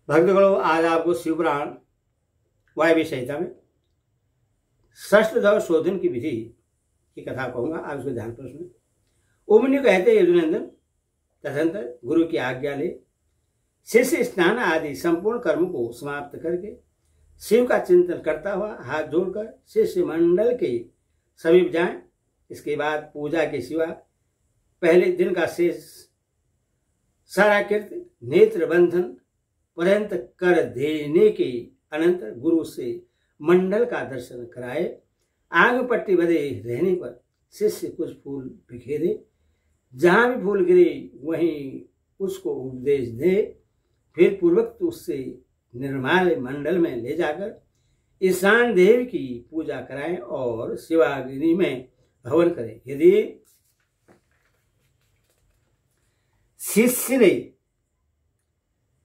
भक्तगणों, आज आपको शिवपुराण वायव्य संहिता में षष्ठधव शोधन की विधि की कथा कहूंगा। आप इसको ध्यान प्रश्न। उमनी कहते यदुनंदन, तदनंतर गुरु की आज्ञा ले शिष्य स्नान आदि संपूर्ण कर्म को समाप्त करके शिव का चिंतन करता हुआ हाथ जोड़कर शिष्य मंडल के समीप जाएं। इसके बाद पूजा के सिवा पहले दिन का शेष सारा कृत्य नेत्र बंधन पर्यंत कर देने के अनंतर गुरु से मंडल का दर्शन कराए। आग पट्टी बंधे रहने पर शिष्य कुछ फूल बिखेरे, जहां भी फूल गिरे वहीं उसको उपदेश दे। फिर पूर्वक उससे निर्माल मंडल में ले जाकर ईशान देव की पूजा कराएं और शिवाग्नि में हवन करें। यदि शिष्य ने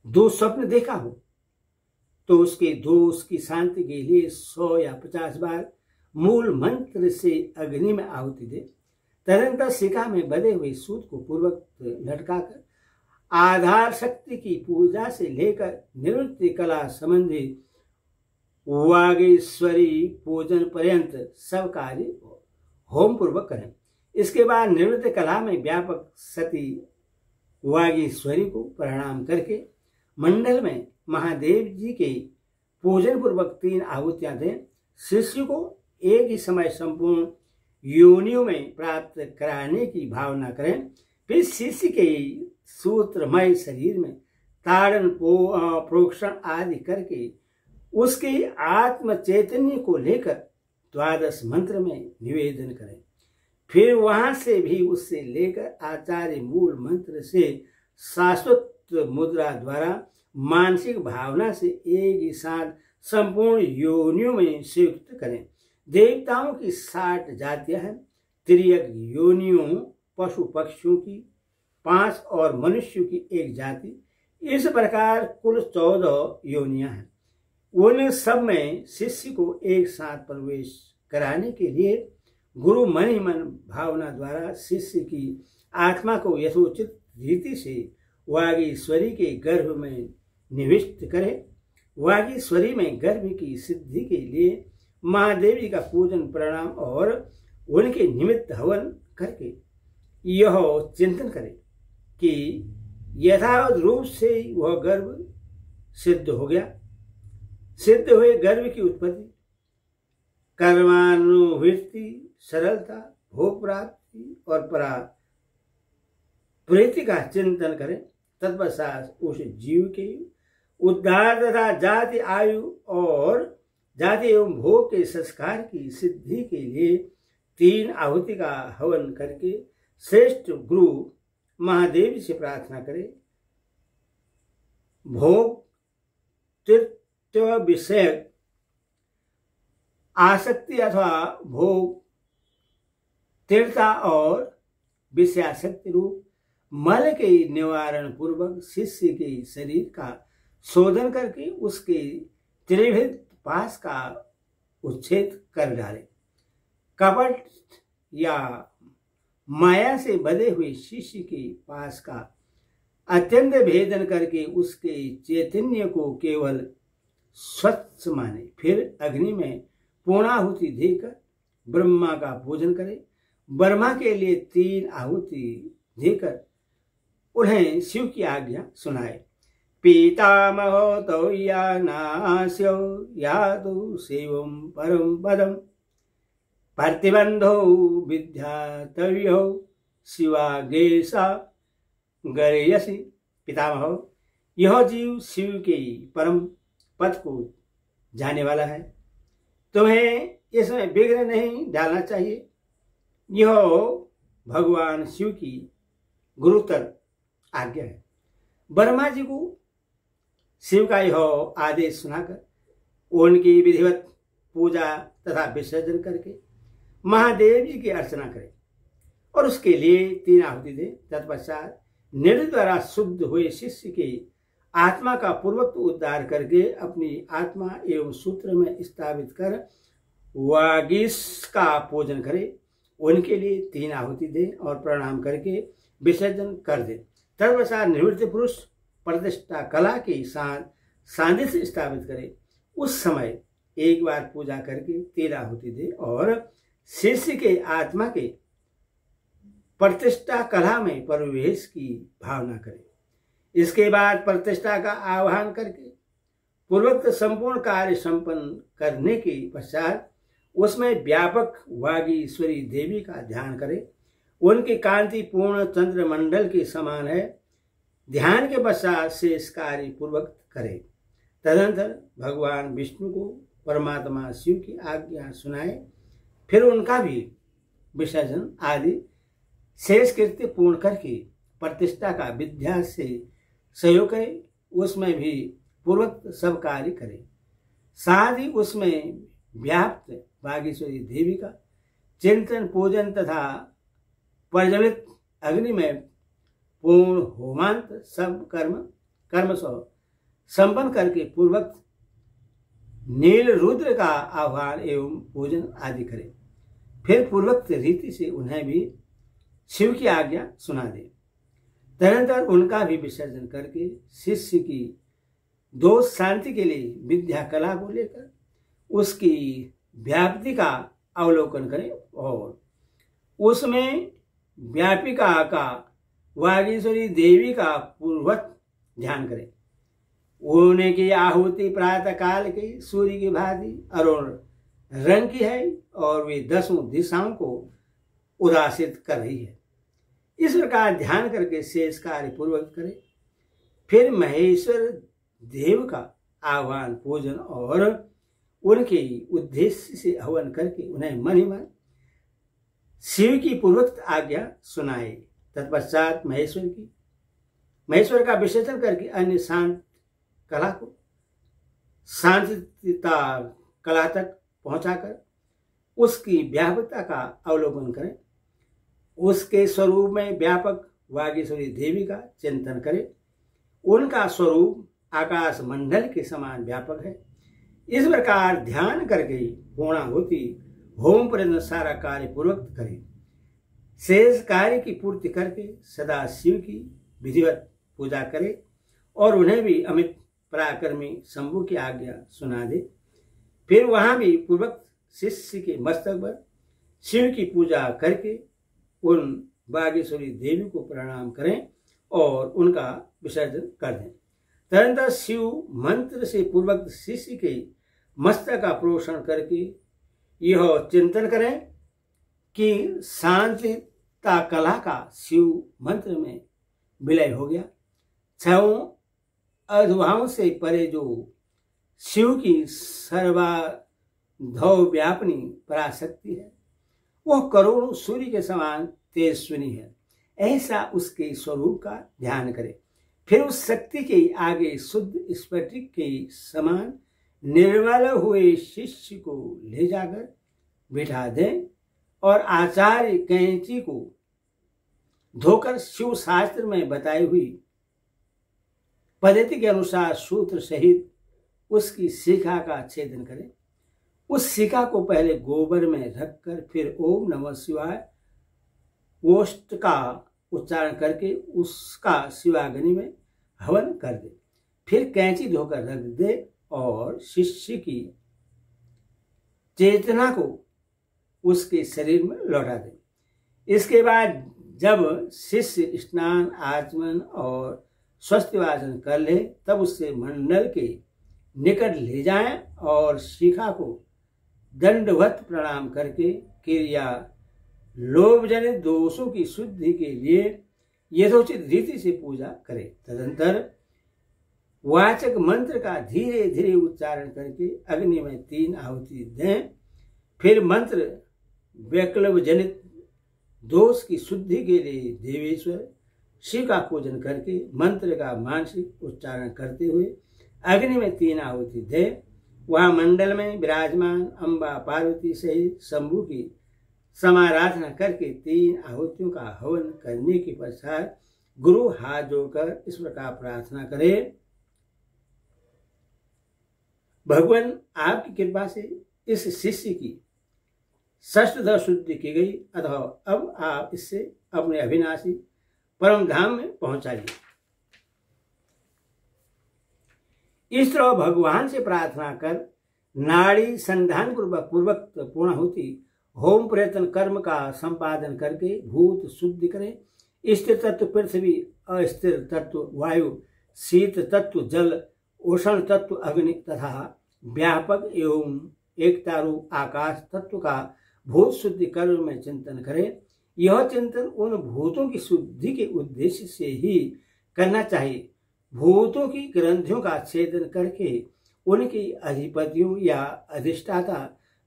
दुःस्वप्न देखा हो तो उसके दोष की शांति के लिए 100 या 50 बार मूल मंत्र से अग्नि में आहुति दे। तदनंतर शिखा में बंधे हुए सूत को पूर्वक लटकाकर आधार शक्ति की पूजा से लेकर निवृत्ति कला संबंधी वागीश्वरी पूजन पर्यंत सब कार्य होम पूर्वक करें। इसके बाद निवृत्ति कला में व्यापक सती वागीश्वरी को प्रणाम करके मंडल में महादेव जी के पूजन पूर्वक 3 आहुतियां दें। शिष्य को एक ही समय संपूर्ण योनियों में प्राप्त कराने की भावना करें। फिर शिष्य के सूत्रमय शरीर में ताड़न प्रोक्षण आदि करके उसके आत्म चैतन्य को लेकर 12 मंत्र में निवेदन करें। फिर वहां से भी उससे लेकर आचार्य मूल मंत्र से शाश्वत मुद्रा द्वारा मानसिक भावना से एक ही साथ संपूर्ण योनियों में संयुक्त करें। देवताओं की 60 जातियां हैं। तिर्यक योनियों पशु पक्षियों की 5 और मनुष्य की 1 जाति। इस प्रकार कुल 14 योनियां हैं। उन सब में शिष्य को एक साथ प्रवेश कराने के लिए गुरु मन ही मन भावना द्वारा शिष्य की आत्मा को यथोचित रीति से वागीश्वरी के गर्भ में निविष्ट करें। वागीश्वरी में गर्भ की सिद्धि के लिए महादेवी का पूजन प्रणाम और उनके निमित्त हवन करके यह चिंतन करें कि यथावत रूप से वह गर्भ सिद्ध हो गया। सिद्ध हुए गर्भ की उत्पत्ति, कर्मानुवृत्ति, सरलता, भोग प्राप्ति और प्रीति का चिंतन करें। तत्पश्चात उस जीव के उद्धार तथा जाति आयु और जाति एवं भोग के संस्कार की सिद्धि के लिए 3 आहुति का हवन करके श्रेष्ठ गुरु महादेव से प्रार्थना करें। भोग तीर्थ विषयक आसक्ति अथवा भोग तीर्थता और विषयासक्ति रूप मल के निवारण पूर्वक शिष्य के शरीर का शोधन करके उसके त्रिविध पास का उच्छेद कर डाले। कपट या माया से बंधे हुए शिष्य के पास का अत्यंत भेदन करके उसके चैतन्य को केवल स्वच्छ माने। फिर अग्नि में पूर्णाहुति देकर ब्रह्मा का पूजन करे। ब्रह्मा के लिए 3 आहुति देकर उन्हें शिव की आज्ञा सुनाए। पितामहो तो या नास्यो यादु शिवम परम पदम प्रतिबंधो विद्यातव्यो शिवागेशा गरेयसी। पितामहो, यह जीव शिव के परम पद को जाने वाला है। तुम्हें इसमें विघ्न नहीं डालना चाहिए। यह भगवान शिव की गुरुतर आज्ञा है। ब्रह्मा जी को शिव का यह आदेश सुनाकर उनकी विधिवत पूजा तथा विसर्जन करके महादेव जी की अर्चना करें और उसके लिए 3 आहुति दें। तत्पश्चात निर्णय द्वारा शुद्ध हुए शिष्य के आत्मा का पूर्वक उद्धार करके अपनी आत्मा एवं सूत्र में स्थापित कर वागीश का पूजन करें। उनके लिए 3 आहुति दें और प्रणाम करके विसर्जन कर दें। तत्पश्चात निवृत्त पुरुष प्रतिष्ठा कला के साथ सादृश्य स्थापित करे, उस समय एक बार पूजा करके तेल आहुति दे और शिष्य के आत्मा के प्रतिष्ठा कला में प्रवेश की भावना करे। इसके बाद प्रतिष्ठा का आह्वान करके पूर्वोक्त संपूर्ण कार्य संपन्न करने के पश्चात उसमें व्यापक वागीश्वरी देवी का ध्यान करे। उनकी कांति पूर्ण चंद्रमंडल के समान है। ध्यान के पश्चात शेष कार्य पूर्वक करे। तदनंतर भगवान विष्णु को परमात्मा शिव की आज्ञा सुनाए, फिर उनका भी विसर्जन आदि शेष कृत्य पूर्ण करके प्रतिष्ठा का विद्या से सहयोग करे। उसमें भी पूर्वक सब कार्य करे। साथ ही उसमें व्याप्त वागीश्वरी देवी का चिंतन पूजन तथा प्रज्वलित अग्नि में पूर्ण होमांत सब कर्म संपन्न करके पूर्वक नील रुद्र का आह्वान एवं पूजन आदि करे। फिर पूर्वोक्त रीति से उन्हें भी शिव की आज्ञा सुना दे। तदनंतर उनका भी विसर्जन करके शिष्य की दोष शांति के लिए विद्या कला को लेकर उसकी व्याप्ति का अवलोकन करें और उसमें व्यापिका का वागीश्वरी देवी का पूर्वक ध्यान करें। उनकी आहुति प्रातः काल की सूर्य की भांति अरुण रंग की है और वे 10 दिशाओं को उदासित कर रही है। इस प्रकार ध्यान करके शेष कार्य पूर्वक करें। फिर महेश्वर देव का आह्वान पूजन और उनके उद्देश्य से हवन करके उन्हें मन ही मन शिव की पूर्वक आज्ञा सुनाए। तत्पश्चात महेश्वर का विसर्जन करके अन्य शांत कला को शांतिता कला तक पहुंचाकर उसकी व्यापकता का अवलोकन करें। उसके स्वरूप में व्यापक वागीश्वरी देवी का चिंतन करें। उनका स्वरूप आकाश मंडल के समान व्यापक है। इस प्रकार ध्यान करके पूर्णाहुति होम पर्यंत सारा कार्य पूर्वक करें। शेष कार्य की पूर्ति करके सदा शिव की विधिवत पूजा करे और उन्हें भी अमित पराक्रमी शंभु की आज्ञा सुना दे। फिर वहां भी पूर्वक शिष्य के मस्तक पर शिव की पूजा करके उन वागीश्वरी देवी को प्रणाम करें और उनका विसर्जन कर दें। तदनंतर शिव मंत्र से पूर्वक शिष्य के मस्तक का प्रोषण करके यह चिंतन करें कि शांतिता कला का शिव मंत्र में विलय हो गया। 6 अधुभावों से परे जो शिव की सर्वाधौ व्यापनी पराशक्ति है वह करोड़ों सूर्य के समान तेजस्विनी है। ऐसा उसके स्वरूप का ध्यान करें। फिर उस शक्ति के आगे शुद्ध स्फटिक के समान निर्मल हुए शिष्य को ले जाकर बिठा दें और आचार्य कैंची को धोकर शिव शास्त्र में बताई हुई पद्धति के अनुसार सूत्र सहित उसकी शिखा का छेदन करें। उस शिखा को पहले गोबर में रखकर फिर ओम नमः शिवाय ओष्ठ का उच्चारण करके उसका शिवाग्नि में हवन कर दे। फिर कैंची धोकर रख दे और शिष्य की चेतना को उसके शरीर में लौटा दे। इसके बाद जब शिष्य स्नान आचमन और स्वस्थ वाचन कर ले तब उससे मंडल के निकट ले जाएं और शिखा को दंडवत प्रणाम करके क्रिया लोभ जनित दोषों की शुद्धि के लिए यथोचित रीति से पूजा करें। तदंतर वाचक मंत्र का धीरे धीरे उच्चारण करके अग्नि में 3 आहुति दें। फिर मंत्र वैक्लव जनित दोष की शुद्धि के लिए देवेश्वर शिव का पूजन करके मंत्र का मानसिक उच्चारण करते हुए अग्नि में 3 आहुति दें। वहां मंडल में विराजमान अम्बा पार्वती सहित शंभु की समाराधना करके 3 आहुतियों का हवन करने के पश्चात गुरु हाथ जोड़कर इस प्रकार प्रार्थना करें। भगवान आपकी कृपा से इस शिष्य की षष्ठदश शुद्धि की गई अतः अब आप इससे अपने अविनाशी परम धाम में पहुंचाइए। इस तरह भगवान से प्रार्थना कर नाड़ी संधान पूर्वक पूर्णाहुति होम प्रयत्न कर्म का संपादन करके भूत शुद्धि करें। स्थिर तत्व पृथ्वी, अस्थिर तत्व वायु, शीत तत्व जल, उष्ण तत्व अग्नि तथा व्यापक एवं एकतारूप आकाश तत्व का भूत शुद्धि कर्म में चिंतन करें। यह चिंतन उन भूतों की शुद्धि के उद्देश्य से ही करना चाहिए। भूतों की ग्रंथियों का छेदन करके उनकी अधिपतियों या अधिष्ठाता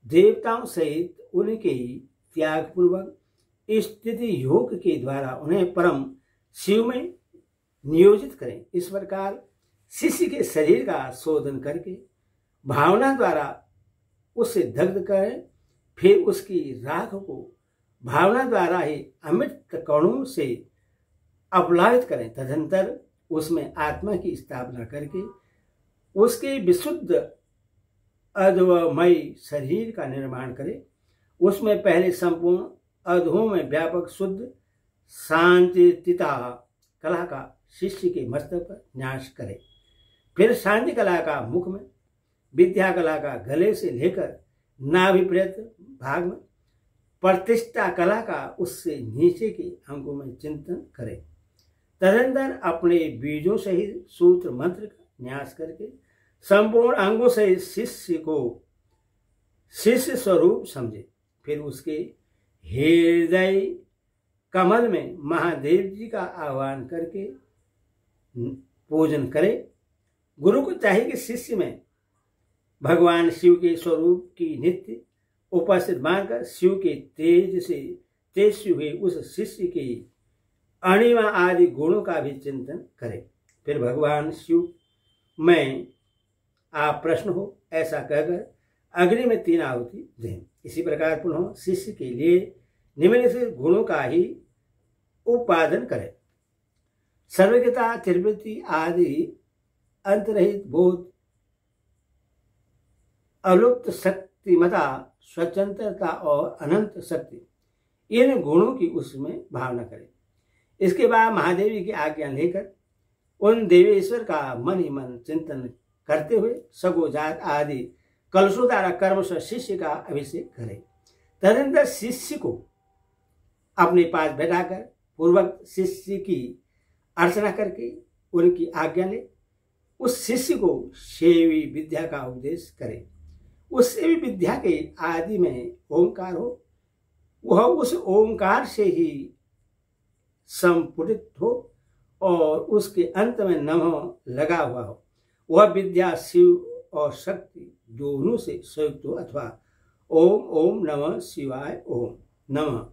देवताओं सहित उनके त्याग पूर्वक स्थिति योग के द्वारा उन्हें परम शिव में नियोजित करें। इस प्रकार शिष्य के शरीर का शोधन करके भावना द्वारा उसे दग्ध करें, फिर उसकी राख को भावना द्वारा ही अमृत कणों से अपलावित करें। तदंतर उसमें आत्मा की स्थापना करके उसके विशुद्ध अद्वमय शरीर का निर्माण करें। उसमें पहले संपूर्ण अधों में व्यापक शुद्ध शांतिता कला का शिष्य के मस्तक पर न्यास करे। फिर शांति कला का मुख में, विद्या कला का गले से लेकर नाभि पर्यंत भाग में, प्रतिष्ठा कला का उससे नीचे के अंगों में चिंतन करे। तदंतर अपने बीजों सहित सूत्र मंत्र का न्यास करके संपूर्ण अंगों से शिष्य को शिष्य स्वरूप समझे। फिर उसके हृदय कमल में महादेव जी का आह्वान करके पूजन करे। गुरु को चाहिए कि शिष्य में भगवान शिव के स्वरूप की नित्य उपस्थित मानकर शिव के तेज से तेज हुए उस शिष्य के अणिमा आदि गुणों का भी चिंतन करें। फिर भगवान शिव में आप प्रश्न हो ऐसा कहकर अग्नि में 3 आहुति दें। इसी प्रकार पुनः शिष्य के लिए निम्नलिखित गुणों का ही उत्पादन करें। सर्वज्ञता, त्रिवृत्ति आदि, अंतरहित बोध, अलुप्त शक्तिमता, स्वतंत्रता और अनंत शक्ति, इन गुणों की उसमें भावना करें। इसके बाद महादेवी की आज्ञा लेकर उन देवेश्वर का मन ही मन चिंतन करते हुए सगोजात आदि कलशों द्वारा कर्म से शिष्य का अभिषेक करें। तदनंतर शिष्य को अपने पास बैठाकर पूर्वक शिष्य की अर्चना करके उनकी आज्ञा ले उस शिष्य को सेवी विद्या का उपदेश करें। उस सेवी विद्या के आदि में ओंकार हो, वह उस ओंकार से ही संपुटित हो और उसके अंत में नमः लगा हुआ हो। वह विद्या शिव और शक्ति दोनों से संयुक्त हो अथवा ओम ओम नमः शिवाय ओम नमः,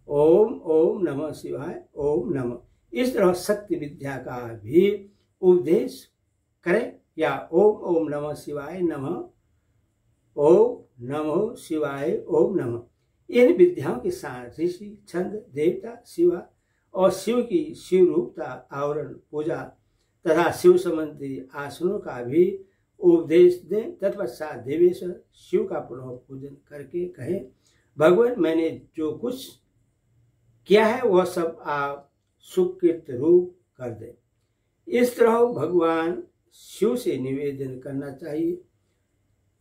ओम ओम नमः शिवाय ओम नमः, इस तरह शक्ति विद्या का भी उपदेश करें या ओम ओम नमः शिवाय नमः, ओम नमः शिवाय ओम नमः। इन विद्याओं के साथ ऋषि, छंद, देवता, शिवा और शिव की शिव रूपता आवरण पूजा तथा शिव संबंधी आसनों का भी उपदेश दें। तत्पश्चात देवेश्वर शिव का पुनः पूजन करके कहें, भगवान मैंने जो कुछ किया है वह सब आप सुकृत रूप कर दें। इस तरह भगवान शिव से निवेदन करना चाहिए।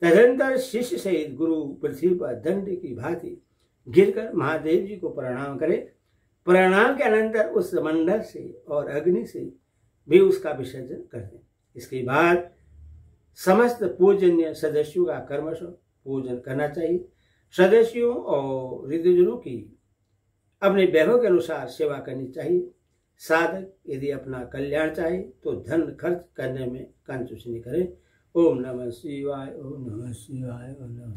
तदनंतर शिष्य सहित गुरु पृथ्वी पर दंड की भांति गिरकर महादेव जी को प्रणाम करें। प्रणाम के अनंतर उस मंडल से और अग्नि से भी उसका विसर्जन कर दें। इसके बाद समस्त पूजनीय सदस्यों का कर्मश पूजन करना चाहिए। सदस्यों और ऋतुजनों की अपने वैभव के अनुसार सेवा करनी चाहिए। साधक यदि अपना कल्याण चाहे तो धन खर्च करने में कंजूसी नहीं करे। ओम नमः शिवाय, ओम नमः शिवाय, ओम नमः